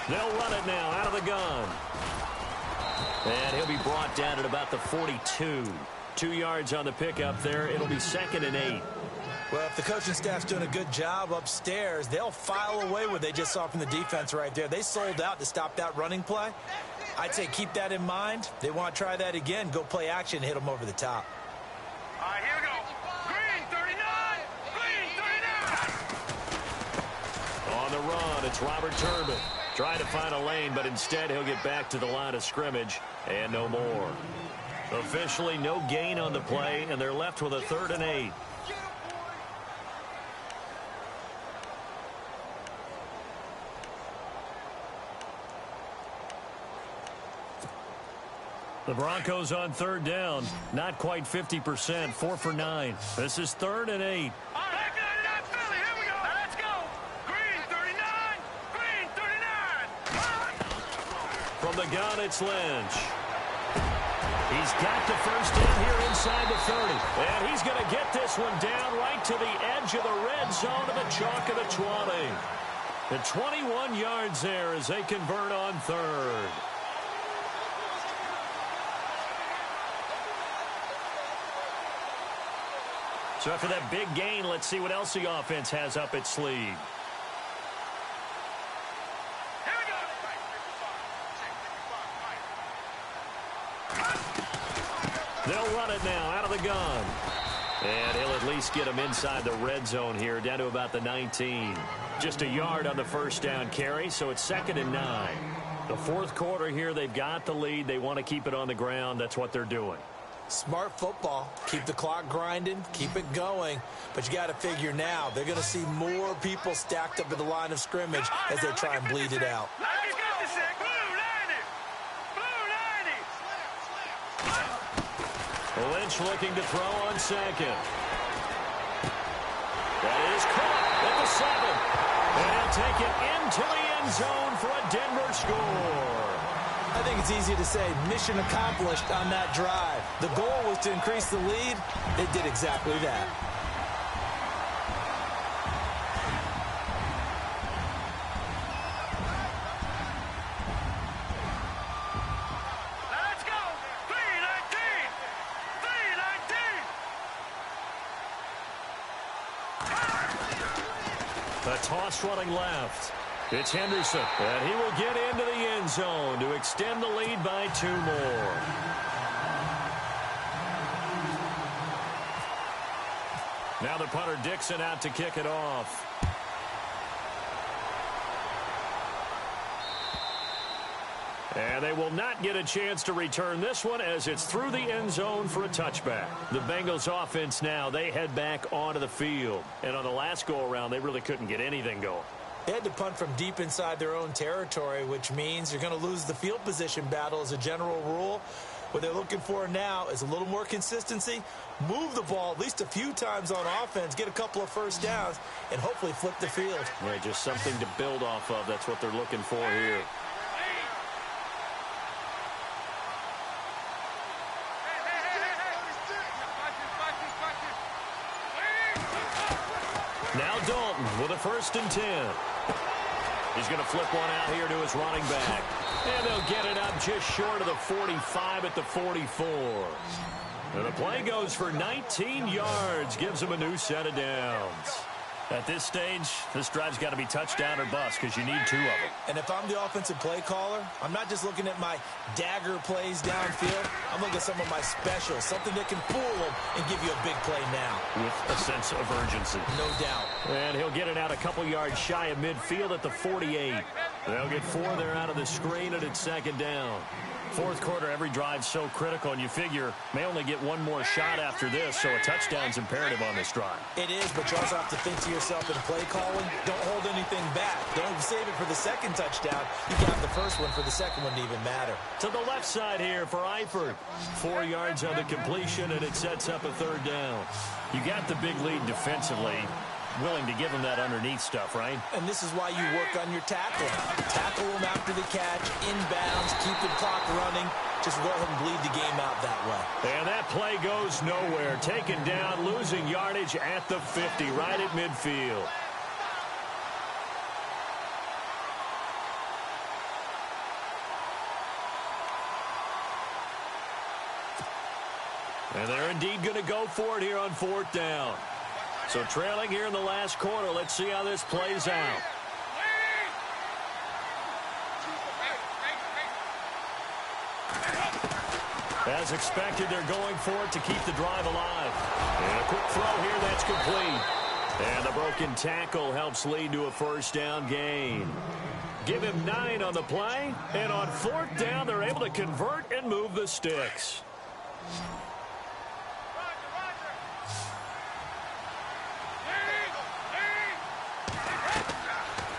They'll run it now out of the gun. And he'll be brought down at about the 42. 2 yards on the pickup there. It'll be 2nd and 8. Well, if the coaching staff's doing a good job upstairs, they'll file away what they just saw from the defense right there. They sold out to stop that running play. I'd say keep that in mind. They want to try that again. Go play action and hit them over the top. All right, here we go. Green 39. Green 39. On the run, it's Robert Turbin. Trying to find a lane, but instead he'll get back to the line of scrimmage and no more. Officially no gain on the play, and they're left with a 3rd and 8. The Broncos on 3rd down. Not quite 50%. 4 for 9. This is 3rd and 8. All right, Philly, here we go. Let's go. Green 39. Green 39. From the gun, it's Lynch. He's got the first down here inside the 30. And he's going to get this one down right to the edge of the red zone of the chalk of the 20. The 21 yards there as they convert on 3rd. So after that big gain, let's see what else the offense has up its sleeve. Here we go. They'll run it now out of the gun. And he'll at least get him inside the red zone here, down to about the 19. Just a yard on the first down carry, so it's 2nd and 9. The 4th quarter here, they've got the lead. They want to keep it on the ground. That's what they're doing. Smart football. Keep the clock grinding. Keep it going. But you got to figure now, they're going to see more people stacked up at the line of scrimmage as they try and bleed it out. Let's go. Blue 90. Lynch looking to throw on 2nd. That is caught at the 7. And he'll take it into the end zone for a Denver score. I think it's easy to say mission accomplished on that drive. The goal was to increase the lead. They did exactly that. Let's go. 319. 319. The toss running left. It's Henderson, and he will get into the end zone to extend the lead by 2 more. Now the punter Dixon out to kick it off. And they will not get a chance to return this one as it's through the end zone for a touchback. The Bengals offense now, they head back onto the field. And on the last go-around, they really couldn't get anything going. They had to punt from deep inside their own territory, which means you're going to lose the field position battle as a general rule. What they're looking for now is a little more consistency, move the ball at least a few times on offense, get a couple of first downs, and hopefully flip the field. Yeah, just something to build off of. That's what they're looking for here. Now Dalton with a 1st and 10. He's going to flip one out here to his running back. And they'll get it up just short of the 45 at the 44. And the play goes for 19 yards, gives him a new set of downs. At this stage, this drive's got to be touchdown or bust because you need 2 of them. And if I'm the offensive play caller, I'm not just looking at my dagger plays downfield. I'm looking at some of my specials, something that can fool them and give you a big play now. With a sense of urgency. No doubt. And he'll get it out a couple yards shy of midfield at the 48. They'll get 4 there out of the screen, and it's 2nd down. 4th quarter, every drive's so critical, and you figure may only get 1 more shot after this, so a touchdown's imperative on this drive. It is, but you also have to think to yourself in play calling, don't hold anything back. Don't save it for the 2nd touchdown. You can have the 1st one for the 2nd one to even matter. To the left side here for Eifert. 4 yards on the completion, and it sets up a 3rd down. You got the big lead defensively. Willing to give them that underneath stuff, right? And this is why you work on your tackling. Tackle them after the catch, inbounds, keep the clock running. Just go ahead and bleed the game out that way. And that play goes nowhere. Taken down, losing yardage at the 50, right at midfield. And they're indeed going to go for it here on 4th down. So trailing here in the last quarter. Let's see how this plays out. As expected, they're going for it to keep the drive alive. And a quick throw here, that's complete. And the broken tackle helps lead to a 1st down gain. Give him 9 on the play. And on 4th down, they're able to convert and move the sticks.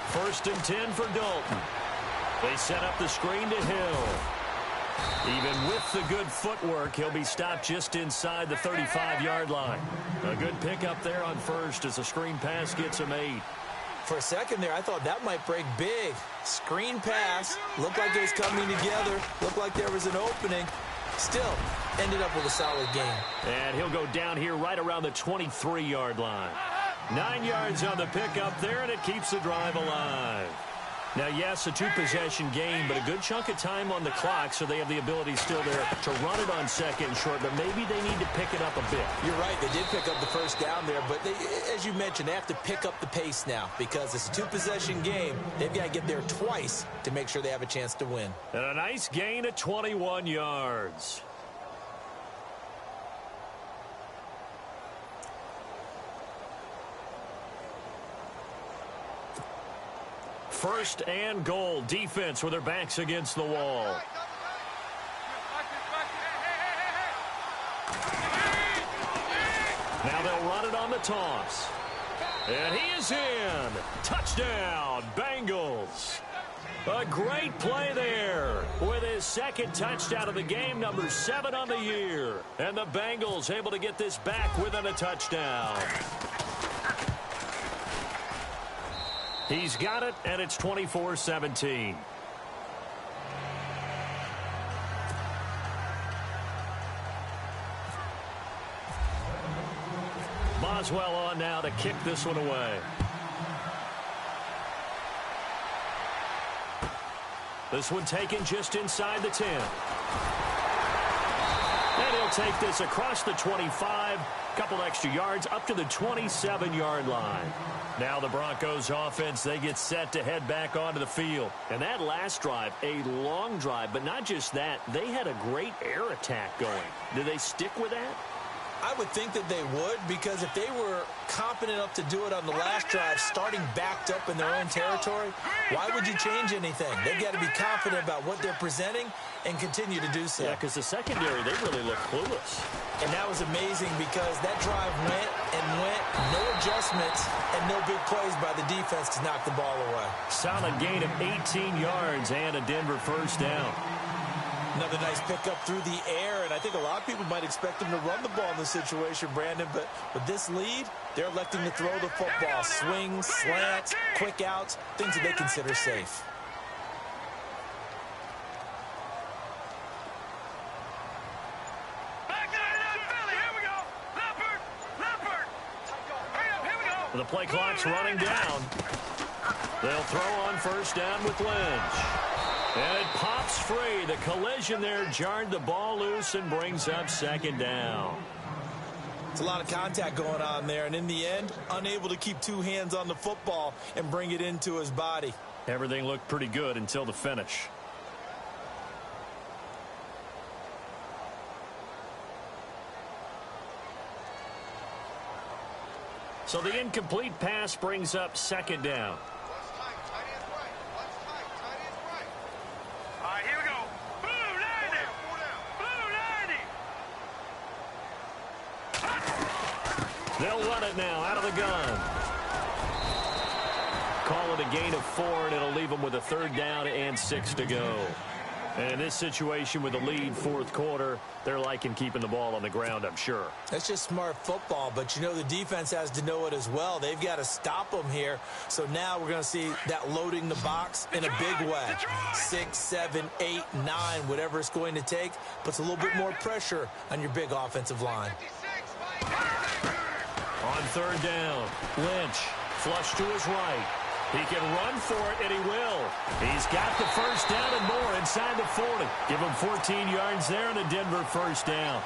First and 10 for Dalton. They set up the screen to Hill. Even with the good footwork, he'll be stopped just inside the 35-yard line. A good pickup there on first as the screen pass gets him 8. For a second there, I thought that might break big. Screen pass. Looked like it was coming together. Looked like there was an opening. Still, ended up with a solid gain. And he'll go down here right around the 23-yard line. 9 yards on the pickup there, and it keeps the drive alive. Now, yes, a 2-possession game, but a good chunk of time on the clock, so they have the ability still there to run it on 2nd and short, but maybe they need to pick it up a bit. You're right. They did pick up the 1st down there, but they, as you mentioned, they have to pick up the pace now because it's a 2-possession game. They've got to get there twice to make sure they have a chance to win. And a nice gain of 21 yards. First and goal. Defense with their backs against the wall. Now they'll run it on the toss. And he is in. Touchdown, Bengals. A great play there with his 2nd touchdown of the game, number 7 on the year. And the Bengals able to get this back within a touchdown. He's got it, and it's 24-17. Boswell on now to kick this one away. This one taken just inside the 10. And he'll take this across the 25, couple extra yards up to the 27-yard line. Now the Broncos offense, they get set to head back onto the field. And that last drive, a long drive, but not just that, they had a great air attack going. Do they stick with that? I would think that they would, because if they were confident enough to do it on the last drive, starting backed up in their own territory, why would you change anything? They've got to be confident about what they're presenting and continue to do so. Yeah, because the secondary, they really look clueless. And that was amazing because that drive went and went, no adjustments, and no big plays by the defense to knock the ball away. Solid gain of 18 yards and a Denver 1st down. Another nice pickup through the air, and I think a lot of people might expect him to run the ball in this situation, Brandon, but with this lead, they're electing to throw the football. Swings, slants, quick outs, things that they consider safe. The play clock's running down. They'll throw on 1st down with Lynch. And it pops free. The collision there jarred the ball loose and brings up 2nd down. It's a lot of contact going on there, and in the end, unable to keep 2 hands on the football and bring it into his body. Everything looked pretty good until the finish. So the incomplete pass brings up 2nd down. Here we go. Blue 90. Blue 90. They'll run it now out of the gun. Call it a gain of 4, and it'll leave them with a 3rd down and 6 to go. And in this situation with the lead 4th quarter, they're liking keeping the ball on the ground, I'm sure. That's just smart football, but you know the defense has to know it as well. They've got to stop them here. So now we're going to see that loading the box in a big way. 6, 7, 8, 9, whatever it's going to take, puts a little bit more pressure on your big offensive line. On 3rd down, Lynch flush to his right. He can run for it, and he will. He's got the 1st down and more inside the 40. Give him 14 yards there and a Denver 1st down.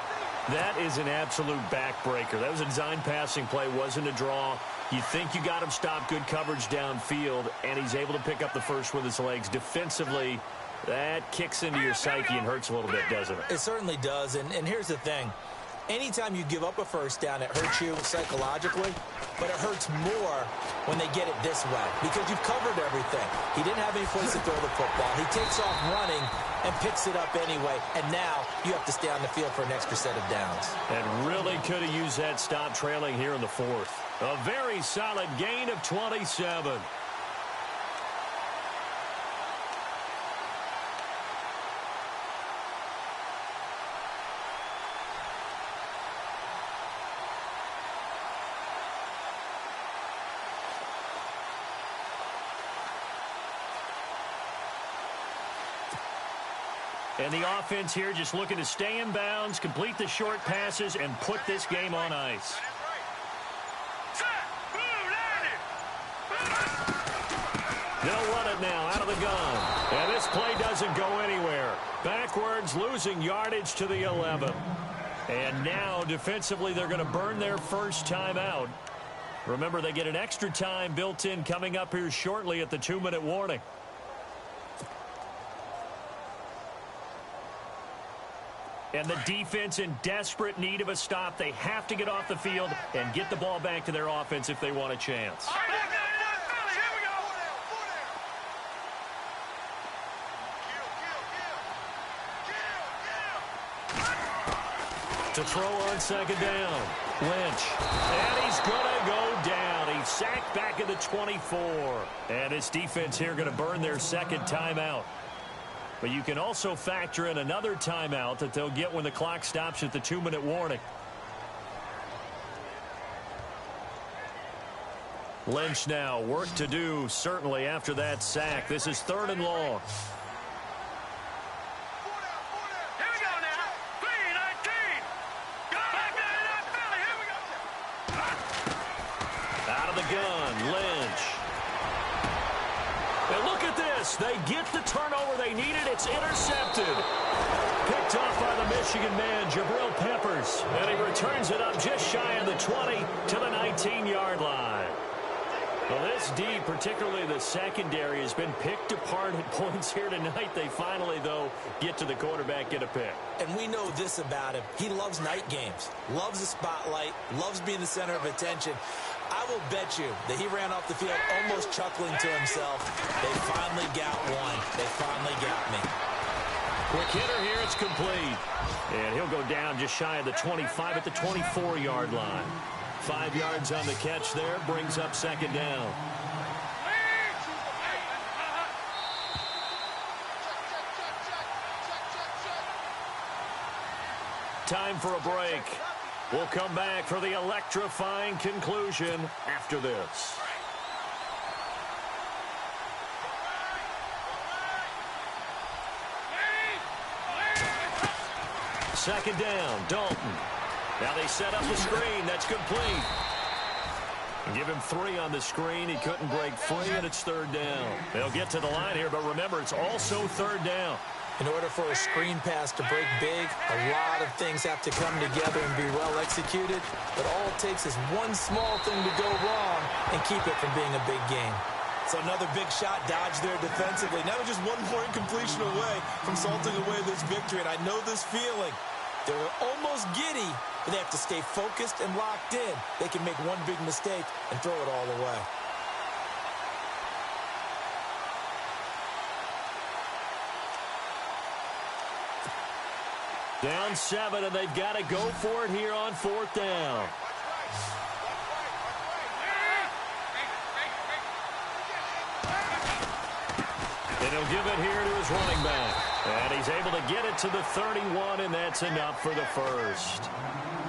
That is an absolute backbreaker. That was a design passing play, wasn't a draw. You think you got him stopped, good coverage downfield, and he's able to pick up the first with his legs. Defensively, that kicks into your psyche and hurts a little bit, doesn't it? It certainly does, and here's the thing. Anytime you give up a first down, it hurts you psychologically, but it hurts more when they get it this way because you've covered everything. He didn't have any place to throw the football. He takes off running and picks it up anyway, and now you have to stay on the field for an extra set of downs. And really could have used that stop trailing here in the fourth. A very solid gain of 27. And the offense here just looking to stay in bounds, complete the short passes, and put this game on ice. They'll run it now out of the gun. And this play doesn't go anywhere. Backwards, losing yardage to the 11. And now, defensively, they're going to burn their first timeout. Remember, they get an extra time built in coming up here shortly at the 2-minute warning. And the defense in desperate need of a stop. They have to get off the field and get the ball back to their offense if they want a chance. To throw on second down. Lynch. And he's going to go down. He's sacked back at the 24. And his defense here going to burn their second timeout. But you can also factor in another timeout that they'll get when the clock stops at the 2-minute warning. Lynch now, work to do, certainly after that sack. This is 3rd and long. Here we go now. 3-19. Go back there, Philly. Here we go. Out of the gun, Lynch. And look at this. They get the turnover they needed. It's intercepted. Picked off by the Michigan man, Jabril Peppers. And he returns it up just shy of the 20 to the 19-yard line. Well, this D, particularly the secondary, has been picked apart at points here tonight. They finally, though, get to the quarterback, get a pick. And we know this about him. He loves night games, loves the spotlight, loves being the center of attention. I will bet you that he ran off the field almost chuckling to himself. They finally got one. They finally got me. Quick hitter here. It's complete. And he'll go down just shy of the 25 at the 24-yard line. 5 yards on the catch there. Brings up second down. Time for a break. We'll come back for the electrifying conclusion after this. Second down, Dalton. Now they set up the screen. That's complete. Give him 3 on the screen. He couldn't break free, and it's 3rd down. They'll get to the line here, but remember, it's also 3rd down. In order for a screen pass to break big, a lot of things have to come together and be well executed. But all it takes is one small thing to go wrong and keep it from being a big game. So another big shot dodged there defensively. Now just one more incompletion away from salting away this victory. And I know this feeling. They're almost giddy, but they have to stay focused and locked in. They can make one big mistake and throw it all away. Down 7, and they've got to go for it here on 4th down. And he'll give it here to his running back. And he's able to get it to the 31, and that's enough for the first.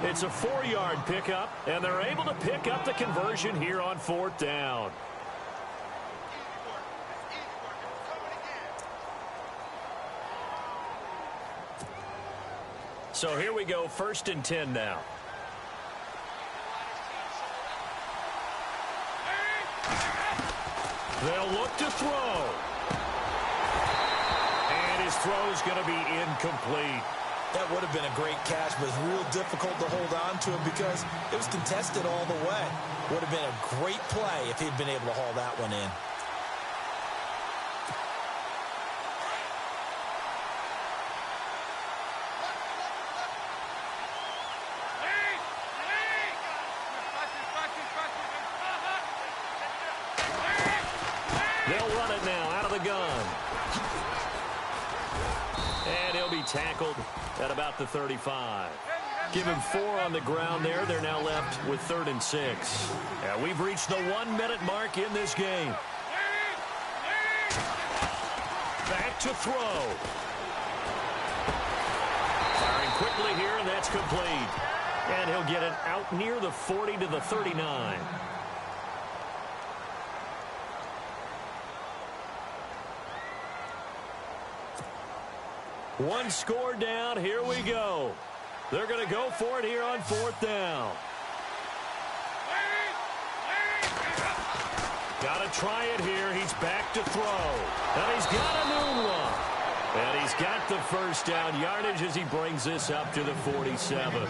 It's a 4-yard pickup, and they're able to pick up the conversion here on 4th down. So here we go, 1st and 10 now. They'll look to throw. And his throw is going to be incomplete. That would have been a great catch, but real difficult to hold on to it because it was contested all the way. Would have been a great play if he'd been able to haul that one in. They'll run it now out of the gun. And he'll be tackled at about the 35. Give him 4 on the ground there. They're now left with 3rd and 6. Yeah, we've reached the 1-minute mark in this game. Back to throw. Firing quickly here, and that's complete. And he'll get it out near the 40 to the 39. One score down. Here we go. They're going to go for it here on 4th down. Got to try it here. He's back to throw. And he's got a new one. And he's got the first down yardage as he brings this up to the 47.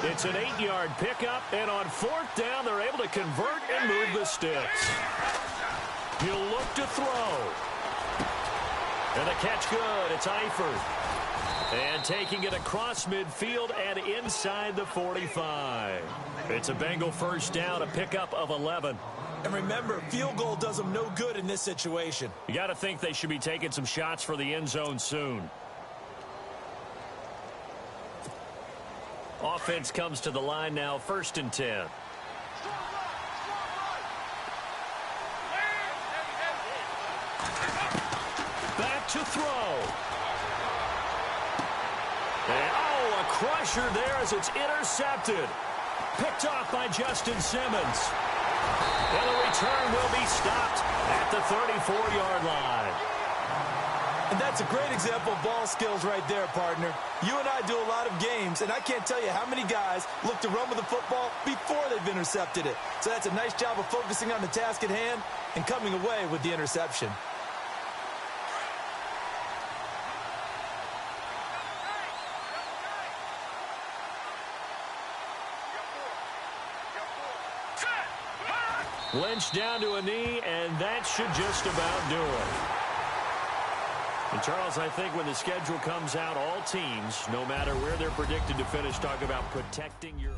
It's an 8-yard pickup, and on 4th down, they're able to convert and move the sticks. He'll look to throw. And the catch good. It's Eifert. And taking it across midfield and inside the 45. It's a Bengal first down, a pickup of 11. And remember, field goal does them no good in this situation. You got to think they should be taking some shots for the end zone soon. Offense comes to the line now, 1st and 10. Back to throw. And, oh, a crusher there as it's intercepted. Picked off by Justin Simmons. And the return will be stopped at the 34-yard line. And that's a great example of ball skills right there, partner. You and I do a lot of games, and I can't tell you how many guys look to run with the football before they've intercepted it. So that's a nice job of focusing on the task at hand and coming away with the interception. Lynch down to a knee, and that should just about do it. And, Charles, I think when the schedule comes out, all teams, no matter where they're predicted to finish, talk about protecting your...